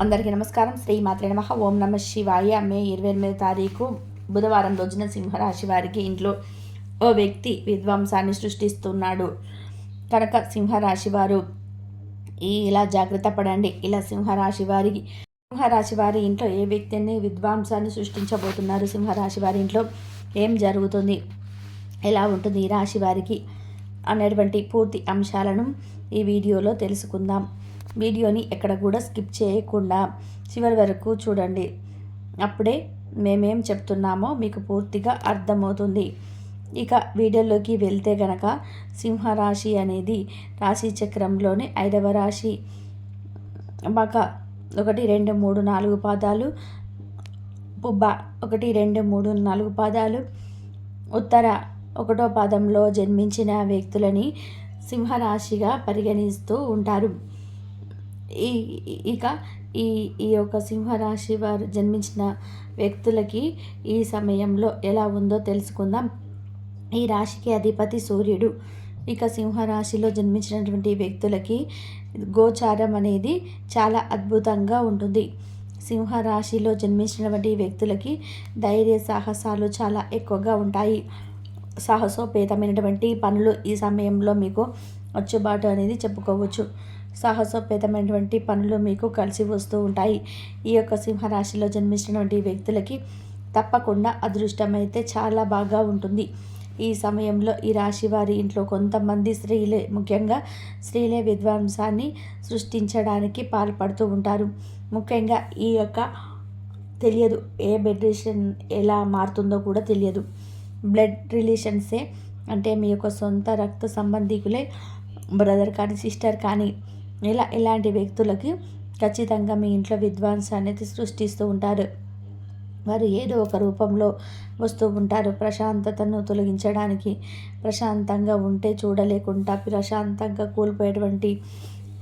అందరికీ నమస్కారం. శ్రీ మాత్రే నమః. ఓం నమ శివాయ. మే 28 తారీఖు బుధవారం రోజున సింహరాశి వారికి ఇంట్లో ఓ వ్యక్తి విధ్వంసాన్ని సృష్టిస్తున్నాడు కనుక సింహరాశి వారు ఇలా జాగ్రత్త పడండి. ఇలా సింహరాశి వారి ఇంట్లో ఏ వ్యక్తిని విధ్వంసాన్ని సృష్టించబోతున్నారు, సింహరాశి వారి ఇంట్లో ఏం జరుగుతుంది, ఎలా ఉంటుంది ఈ రాశి వారికి అనేటువంటి పూర్తి అంశాలను ఈ వీడియోలో తెలుసుకుందాం. వీడియోని ఎక్కడ కూడా స్కిప్ చేయకుండా చివరి వరకు చూడండి. అప్పుడే మేమేం చెప్తున్నామో మీకు పూర్తిగా అర్థమవుతుంది. ఇక వీడియోలోకి వెళ్తే గనక సింహరాశి అనేది రాశి చక్రంలోని 5వ రాశి. మక 1 2 3 4 పాదాలు, పుబ్బ 1 2 3 4 పాదాలు, ఉత్తర 1వ పాదంలో జన్మించిన వ్యక్తులని సింహరాశిగా పరిగణిస్తూ ఉంటారు. ఇక ఈ యొక్క సింహరాశి వారు జన్మించిన వ్యక్తులకి ఈ సమయంలో ఎలా ఉందో తెలుసుకుందాం. ఈ రాశికి అధిపతి సూర్యుడు. ఇక సింహరాశిలో జన్మించినటువంటి వ్యక్తులకి గోచారం అనేది చాలా అద్భుతంగా ఉంటుంది. సింహరాశిలో జన్మించినటువంటి వ్యక్తులకి ధైర్య సాహసాలు చాలా ఎక్కువగా ఉంటాయి. సాహసోపేతమైనటువంటి పనులు ఈ సమయంలో మీకు వచ్చుబాటు అనేది చెప్పుకోవచ్చు. సాహసోపేతమైనటువంటి పనులు మీకు కలిసి వస్తూ ఉంటాయి. ఈ యొక్క సింహరాశిలో జన్మించినటువంటి వ్యక్తులకి తప్పకుండా అదృష్టం అయితే చాలా బాగా ఉంటుంది. ఈ సమయంలో ఈ రాశి వారి ఇంట్లో కొంతమంది స్త్రీలే, ముఖ్యంగా స్త్రీలే విధ్వంసాన్ని సృష్టించడానికి పాల్పడుతూ ఉంటారు. ముఖ్యంగా ఈ యొక్క తెలియదు, ఏ బ్లడ్ రిలేషన్ ఎలా మారుతుందో కూడా తెలియదు. బ్లడ్ రిలేషన్సే అంటే మీ యొక్క సొంత రక్త సంబంధికులే, బ్రదర్ కానీ సిస్టర్ కానీ ఇలాంటి వ్యక్తులకి ఖచ్చితంగా మీ ఇంట్లో విధ్వంసాన్ని అనేది సృష్టిస్తూ ఉంటారు. వారు ఏదో ఒక రూపంలో వస్తూ ఉంటారు. ప్రశాంతతను తొలగించడానికి, ప్రశాంతంగా ఉంటే చూడలేకుండా ప్రశాంతంగా కోల్పోయేటువంటి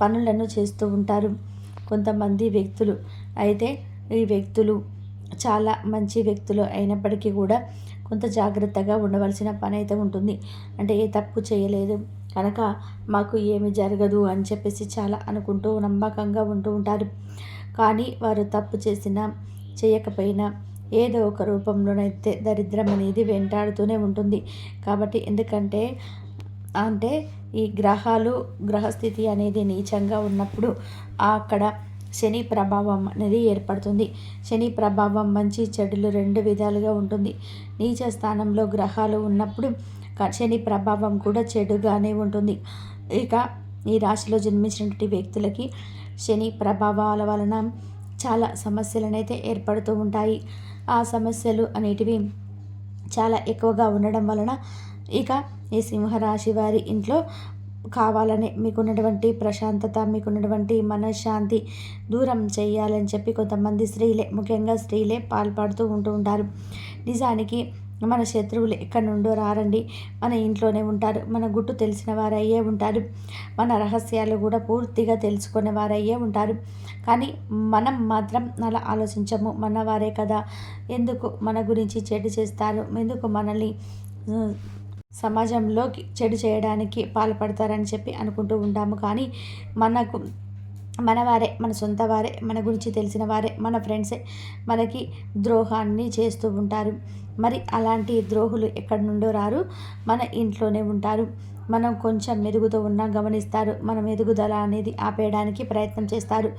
పనులను చేస్తూ ఉంటారు కొంతమంది వ్యక్తులు. అయితే ఈ వ్యక్తులు చాలా మంచి వ్యక్తులు అయినప్పటికీ కూడా కొంత జాగ్రత్తగా ఉండవలసిన పని అయితే ఉంటుంది. అంటే ఏ తప్పు చేయలేదు కనుక మాకు ఏమి జరగదు అని చెప్పేసి చాలా అనుకుంటూ నమ్మకంగా ఉంటూ ఉంటారు. కానీ వారు తప్పు చేసినా చేయకపోయినా ఏదో ఒక రూపంలోనైతే దరిద్రం అనేది వెంటాడుతూనే ఉంటుంది. కాబట్టి ఎందుకంటే ఈ గ్రహస్థితి అనేది నీచంగా ఉన్నప్పుడు అక్కడ శని ప్రభావం అనేది ఏర్పడుతుంది. శని ప్రభావం మంచి చెడులు 2 విధాలుగా ఉంటుంది. నీచ స్థానంలో గ్రహాలు ఉన్నప్పుడు శని ప్రభావం కూడా చెడుగానే ఉంటుంది. ఇక ఈ రాశిలో జన్మించినటువంటి వ్యక్తులకి శని ప్రభావాల వలన చాలా సమస్యలనైతే ఏర్పడుతూ ఉంటాయి. ఆ సమస్యలు అనేటివి చాలా ఎక్కువగా ఉండడం వలన ఇక ఈ సింహరాశి వారి ఇంట్లో కావాలనే మీకున్నటువంటి ప్రశాంతత, మీకున్నటువంటి మనశ్శాంతి దూరం చేయాలని చెప్పి కొంతమంది స్త్రీలే, ముఖ్యంగా స్త్రీలే పాల్పడుతూ ఉంటూ ఉంటారు. నిజానికి మన శత్రువులు ఎక్కడి నుండో రారండి, మన ఇంట్లోనే ఉంటారు. మన గుట్టు తెలిసిన వారయ్యే ఉంటారు. మన రహస్యాలు కూడా పూర్తిగా తెలుసుకునే వారయ్యే ఉంటారు. కానీ మనం మాత్రం అలా ఆలోచించము. మన వారే కదా, ఎందుకు మన గురించి చెడు చేస్తారు, ఎందుకు మనల్ని సమాజంలో చెడు చేయడానికి పాల్పడతారని చెప్పి అనుకుంటూ ఉంటాము. కానీ మన వారే, మన సొంత వారే, మన గురించి తెలిసిన వారే, మన ఫ్రెండ్సే మనకి ద్రోహాన్ని చేస్తూ ఉంటారు. మరి అలాంటి ద్రోహులు ఎక్కడి నుండో రారు, మన ఇంట్లోనే ఉంటారు. మనం కొంచెం మెరుగుతూ ఉన్నా గమనిస్తారు. మనం ఎదుగుదల అనేది ఆపేయడానికి ప్రయత్నం చేస్తారు.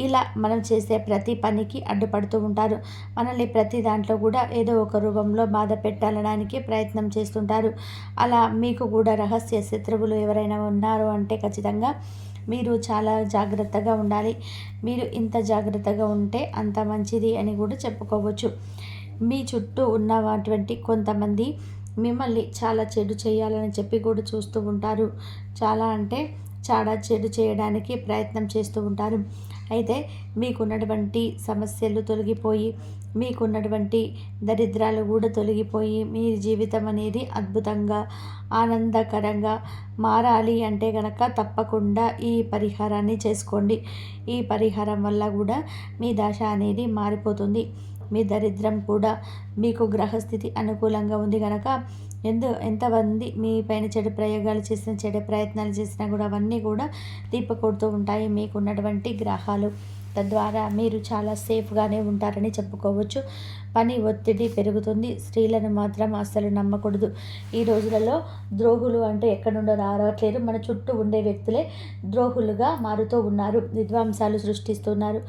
ఇలా మనం చేసే ప్రతి పనికి అడ్డుపడుతూ ఉంటారు. మనల్ని ప్రతి దాంట్లో కూడా ఏదో ఒక రూపంలో బాధ పెట్టాలడానికి ప్రయత్నం చేస్తుంటారు. అలా మీకు కూడా రహస్య శత్రువులు ఎవరైనా ఉన్నారు అంటే ఖచ్చితంగా మీరు చాలా జాగ్రత్తగా ఉండాలి. మీరు ఇంత జాగ్రత్తగా ఉంటే అంత మంచిది అని కూడా చెప్పుకోవచ్చు. మీ చుట్టూ ఉన్నటువంటి కొంతమంది మిమ్మల్ని చాలా చెడు చేయాలని చెప్పి కూడా చూస్తూ ఉంటారు. చాలా చెడు చేయడానికి ప్రయత్నం చేస్తూ ఉంటారు. అయితే మీకున్నటువంటి సమస్యలు తొలగిపోయి, మీకున్నటువంటి దరిద్రాలు కూడా తొలగిపోయి, మీ జీవితం అనేది అద్భుతంగా ఆనందకరంగా మారాలి అంటే కనుక తప్పకుండా ఈ పరిహారాన్ని చేసుకోండి. ఈ పరిహారం వల్ల కూడా మీ దశ అనేది మారిపోతుంది. మీ దరిద్రం కూడా మీకు గ్రహస్థితి అనుకూలంగా ఉంది కనుక ఎంతమంది మీ పైన చెడు ప్రయోగాలు చేసిన, చెడు ప్రయత్నాలు చేసినా కూడా అవన్నీ కూడా తిప్పికొడుతూ ఉంటాయి మీకున్నటువంటి గ్రహాలు. తద్వారా మీరు చాలా సేఫ్గానే ఉంటారని చెప్పుకోవచ్చు. పని ఒత్తిడి పెరుగుతుంది. స్త్రీలను మాత్రం అస్సలు నమ్మకూడదు. ఈ రోజులలో ద్రోహులు అంటే ఎక్కడి నుండో రావట్లేరు, మన చుట్టూ ఉండే వ్యక్తులే ద్రోహులుగా మారుతూ ఉన్నారు, విధ్వంసాలు సృష్టిస్తున్నారు.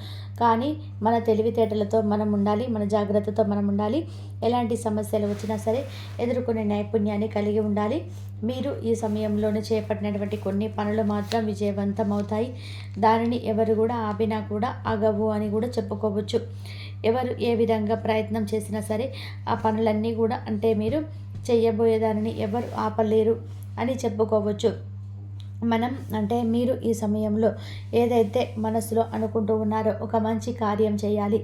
కానీ మన తెలివితేటలతో మనం ఉండాలి, మన జాగ్రత్తతో మనం ఉండాలి. ఎలాంటి సమస్యలు వచ్చినా సరే ఎదుర్కొనే నైపుణ్యాన్ని కలిగి ఉండాలి. మీరు ఈ సమయంలోనే చేపట్టినటువంటి కొన్ని పనులు మాత్రం విజయవంతం అవుతాయి. దానిని ఎవరు కూడా ఆపినా కూడా ఆగవు అని కూడా చెప్పుకోవచ్చు. ఎవరు ఏ విధంగా ప్రయత్నం చేసినా సరే ఆ పనులన్నీ కూడా అంటే మీరు చేయబోయేదానిని ఎవరు ఆపలేరు అని చెప్పుకోవచ్చు. మనం అంటే మీరు ఈ సమయంలో ఏదైతే మనసులో అనుకుంటూ ఉన్నారో ఒక మంచి కార్యం చేయాలి,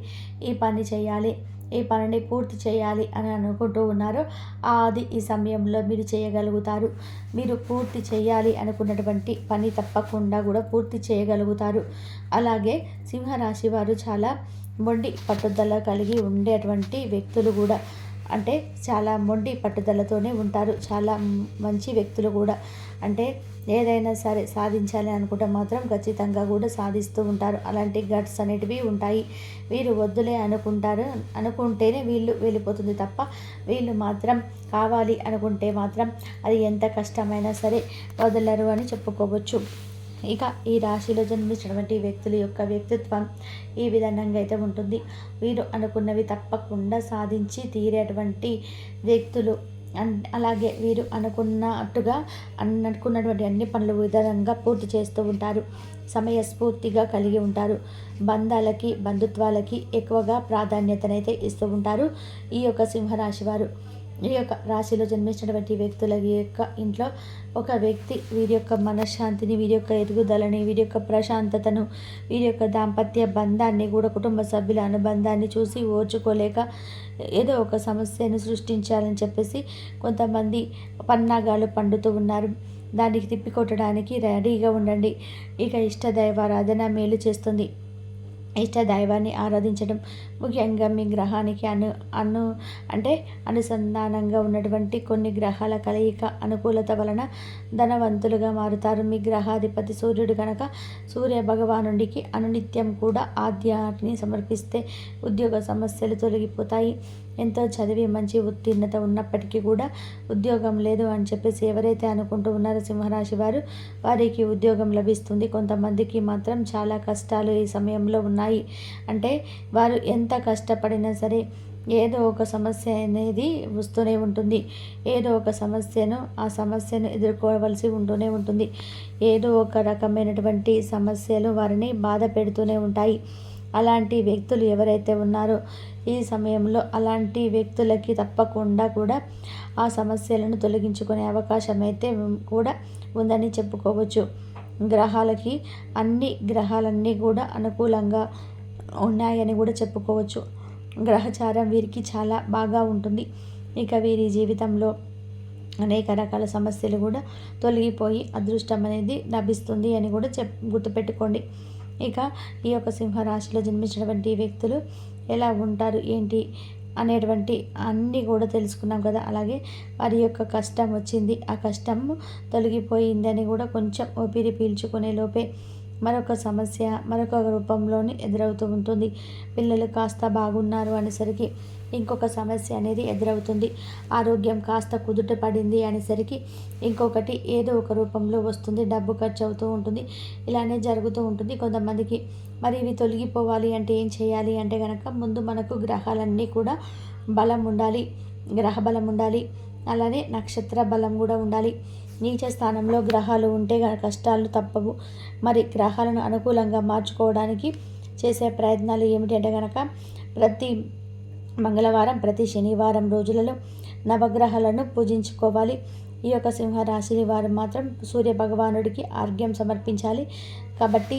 ఈ పని చేయాలి, ఈ పనిని పూర్తి చేయాలి అని అనుకుంటూ ఉన్నారో అది ఈ సమయంలో మీరు చేయగలుగుతారు. మీరు పూర్తి చేయాలి అనుకున్నటువంటి పని తప్పకుండా కూడా పూర్తి చేయగలుగుతారు. అలాగే సింహరాశి వారు చాలా మొండి పట్టుదల కలిగి ఉండేటువంటి వ్యక్తులు కూడా, అంటే చాలా మొండి పట్టుదలతోనే ఉంటారు. చాలా మంచి వ్యక్తులు కూడా, అంటే ఏదైనా సరే సాధించాలి అనుకుంటే మాత్రం ఖచ్చితంగా కూడా సాధిస్తూ ఉంటారు. అలాంటి గట్స్ అనేటివి ఉంటాయి. వీరు వద్దులే అనుకుంటేనే వీళ్ళు వెళ్ళిపోతుంది తప్ప వీళ్ళు మాత్రం కావాలి అనుకుంటే మాత్రం అది ఎంత కష్టమైనా సరే వదలరు అని చెప్పుకోవచ్చు. ఇక ఈ రాశిలో జన్మించినటువంటి వ్యక్తుల యొక్క వ్యక్తిత్వం ఈ విధంగా అయితే ఉంటుంది. వీరు అనుకున్నవి తప్పకుండా సాధించి తీరేటువంటి వ్యక్తులు. అలాగే వీరు అనుకున్నటువంటి అన్ని పనులు విధానంగా పూర్తి చేస్తూ ఉంటారు. సమయస్ఫూర్తిగా కలిగి ఉంటారు. బంధాలకి బంధుత్వాలకి ఎక్కువగా ప్రాధాన్యతనైతే ఇస్తూ ఉంటారు ఈ యొక్క సింహరాశి వారు. ఈ యొక్క రాశిలో జన్మించినటువంటి వ్యక్తుల యొక్క ఇంట్లో ఒక వ్యక్తి వీరి యొక్క మనశ్శాంతిని, వీరి యొక్క ఎదుగుదలని, వీరి యొక్క ప్రశాంతతను, వీరి యొక్క దాంపత్య బంధాన్ని కూడా, కుటుంబ సభ్యుల అనుబంధాన్ని చూసి ఓర్చుకోలేక ఏదో ఒక సమస్యను సృష్టించాలని చెప్పేసి కొంతమంది పన్నాగాలు పండుతూ ఉన్నారు. దానికి తిప్పికొట్టడానికి రెడీగా ఉండండి. ఇక ఇష్ట దైవారాధన మేలు చేస్తుంది. ఇష్ట దైవాన్ని ఆరాధించడం, ముఖ్యంగా మీ గ్రహానికి అనుసంధానంగా ఉన్నటువంటి కొన్ని గ్రహాల కలయిక అనుకూలత వలన ధనవంతులుగా మారుతారు. మీ గ్రహాధిపతి సూర్యుడు కనుక సూర్య భగవానుడికి అనునిత్యం కూడా ఆద్యాన్ని సమర్పిస్తే ఉద్యోగ సమస్యలు తొలగిపోతాయి. ఎంతో చదివి మంచి ఉత్తీర్ణత ఉన్నప్పటికీ కూడా ఉద్యోగం లేదు అని చెప్పేసి ఎవరైతే అనుకుంటూ ఉన్నారో సింహరాశి వారు, వారికి ఉద్యోగం లభిస్తుంది. కొంతమందికి మాత్రం చాలా కష్టాలు ఈ సమయంలో ఉన్నాయి. అంటే వారు ఎంత కష్టపడినా సరే ఏదో ఒక సమస్య అనేది వస్తూనే ఉంటుంది. ఏదో ఒక ఆ సమస్యను ఎదుర్కోవలసి ఉంటూనే ఉంటుంది. ఏదో ఒక రకమైనటువంటి సమస్యలు వారిని బాధ పెడుతూనే ఉంటాయి. అలాంటి వ్యక్తులు ఎవరైతే ఉన్నారో ఈ సమయంలో అలాంటి వ్యక్తులకి తప్పకుండా కూడా ఆ సమస్యలను తొలగించుకునే అవకాశం అయితే కూడా ఉందని చెప్పుకోవచ్చు. అన్ని గ్రహాలన్నీ కూడా అనుకూలంగా ఉన్నాయని కూడా చెప్పుకోవచ్చు. గ్రహచారం వీరికి చాలా బాగా ఉంటుంది. ఇక వీరి జీవితంలో అనేక రకాల సమస్యలు కూడా తొలగిపోయి అదృష్టం అనేది లభిస్తుంది అని కూడా గుర్తుపెట్టుకోండి. ఇక ఈ యొక్క సింహరాశిలో జన్మించినటువంటి వ్యక్తులు ఎలా ఉంటారు ఏంటి అనేటువంటి అన్నీ కూడా తెలుసుకున్నాం కదా. అలాగే వారి యొక్క కష్టం వచ్చింది, ఆ కష్టం తొలగిపోయిందని కూడా కొంచెం ఊపిరి పీల్చుకునే లోపే మరొక సమస్య మరొక రూపంలోనే ఎదురవుతూ ఉంటుంది. పిల్లలు కాస్త బాగున్నారు అనేసరికి ఇంకొక సమస్య అనేది ఎదురవుతుంది. ఆరోగ్యం కాస్త కుదుట పడింది అనేసరికి ఇంకొకటి ఏదో ఒక రూపంలో వస్తుంది. డబ్బు ఖర్చు అవుతూ ఉంటుంది. ఇలానే జరుగుతూ ఉంటుంది కొంతమందికి. మరి ఇవి తొలగిపోవాలి అంటే ఏం చేయాలి అంటే కనుక ముందు మనకు గ్రహాలన్నీ కూడా బలం ఉండాలి, గ్రహ బలం ఉండాలి, అలానే నక్షత్ర బలం కూడా ఉండాలి. నీచ స్థానంలో గ్రహాలు ఉంటే కష్టాలు తప్పవు. మరి గ్రహాలను అనుకూలంగా మార్చుకోవడానికి చేసే ప్రయత్నాలు ఏమిటి అంటే కనుక ప్రతి మంగళవారం, ప్రతి శనివారం రోజులలో నవగ్రహాలను పూజించుకోవాలి. ఈ యొక్క సింహరాశి వారు మాత్రం సూర్య భగవానుడికి అర్ఘ్యం సమర్పించాలి. కాబట్టి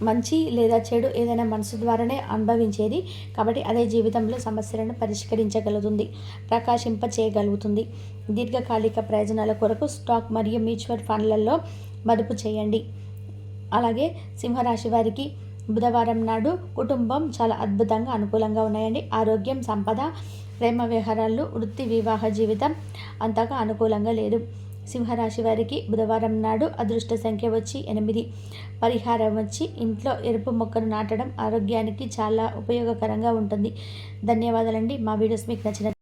మంచి లేదా చెడు ఏదైనా మనసు ద్వారానే అనుభవించేది. కాబట్టి అదే జీవితంలో సమస్యలను పరిష్కరించగలుగుతుంది, ప్రకాశింప చేయగలుగుతుంది. దీర్ఘకాలిక ప్రయోజనాల కొరకు స్టాక్ మరియు మ్యూచువల్ ఫండ్లలో మదుపు చేయండి. అలాగే సింహరాశి వారికి బుధవారం నాడు కుటుంబం చాలా అద్భుతంగా అనుకూలంగా ఉన్నాయండి. ఆరోగ్యం, సంపద, ప్రేమ వ్యవహారాలు, వృత్తి, వివాహ జీవితం అంతగా అనుకూలంగా లేదు. సింహరాశి వారికి బుధవారం నాడు అదృష్ట సంఖ్య వచ్చి 8, పరిహారం వచ్చి ఇంట్లో ఎరుపు మొక్కను నాటడం ఆరోగ్యానికి చాలా ఉపయోగకరంగా ఉంటుంది. ధన్యవాదాలండి. మా వీడియోస్ మీకు నచ్చిన